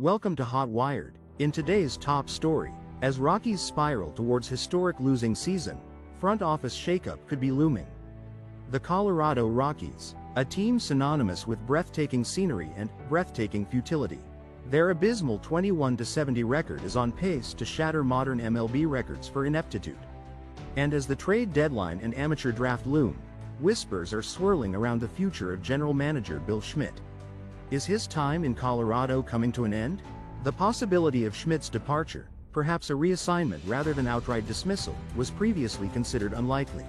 Welcome to Hot Wired. In today's top story, as Rockies spiral towards historic losing season, front office shakeup could be looming. The Colorado Rockies, a team synonymous with breathtaking scenery and breathtaking futility. Their abysmal 21-70 record is on pace to shatter modern MLB records for ineptitude. And as the trade deadline and amateur draft loom, whispers are swirling around the future of General Manager Bill Schmidt. Is his time in Colorado coming to an end? The possibility of Schmidt's departure, perhaps a reassignment rather than outright dismissal, was previously considered unlikely.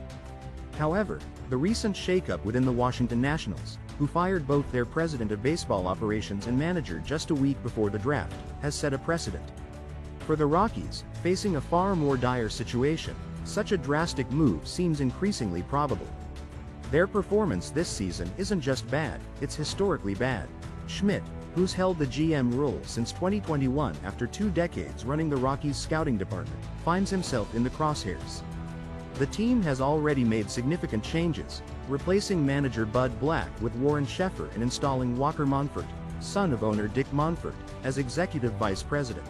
However, the recent shakeup within the Washington Nationals, who fired both their president of baseball operations and manager just a week before the draft, has set a precedent. For the Rockies, facing a far more dire situation, such a drastic move seems increasingly probable. Their performance this season isn't just bad, it's historically bad. Schmidt, who's held the GM role since 2021 after 2 decades running the Rockies scouting department, finds himself in the crosshairs. The team has already made significant changes, replacing manager Bud Black with Warren Schaeffer and installing Walker Monfort, son of owner Dick Monfort, as executive vice president.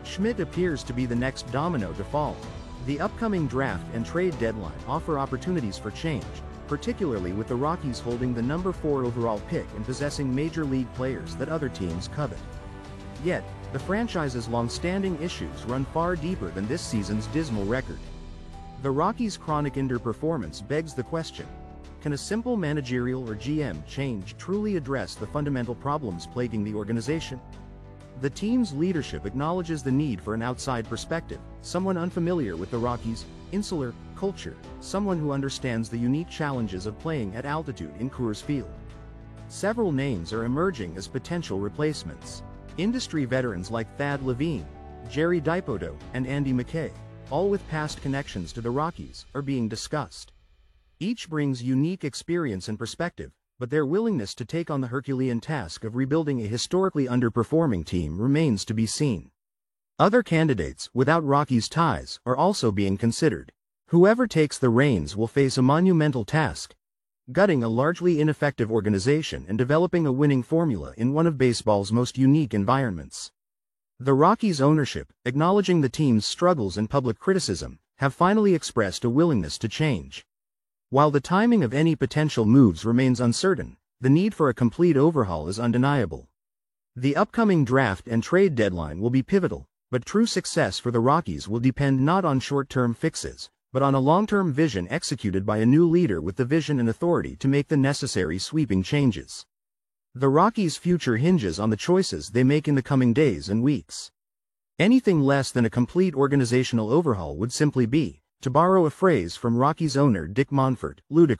Schmidt appears to be the next domino to fall. The upcoming draft and trade deadline offer opportunities for change, particularly with the Rockies holding the number 4 overall pick and possessing major league players that other teams covet. Yet, the franchise's long-standing issues run far deeper than this season's dismal record. The Rockies' chronic underperformance begs the question: can a simple managerial or GM change truly address the fundamental problems plaguing the organization? The team's leadership acknowledges the need for an outside perspective, someone unfamiliar with the Rockies' insular culture, someone who understands the unique challenges of playing at altitude in Coors Field. Several names are emerging as potential replacements. Industry veterans like Thad Levine, Jerry Dipoto, and Andy McKay, all with past connections to the Rockies, are being discussed. Each brings unique experience and perspective, but their willingness to take on the Herculean task of rebuilding a historically underperforming team remains to be seen. Other candidates, without Rockies ties, are also being considered. Whoever takes the reins will face a monumental task: gutting a largely ineffective organization and developing a winning formula in one of baseball's most unique environments. The Rockies' ownership, acknowledging the team's struggles and public criticism, have finally expressed a willingness to change. While the timing of any potential moves remains uncertain, the need for a complete overhaul is undeniable. The upcoming draft and trade deadline will be pivotal, but true success for the Rockies will depend not on short-term fixes, but on a long-term vision executed by a new leader with the vision and authority to make the necessary sweeping changes. The Rockies' future hinges on the choices they make in the coming days and weeks. Anything less than a complete organizational overhaul would simply be, to borrow a phrase from Rockies owner Dick Monfort, ludicrous.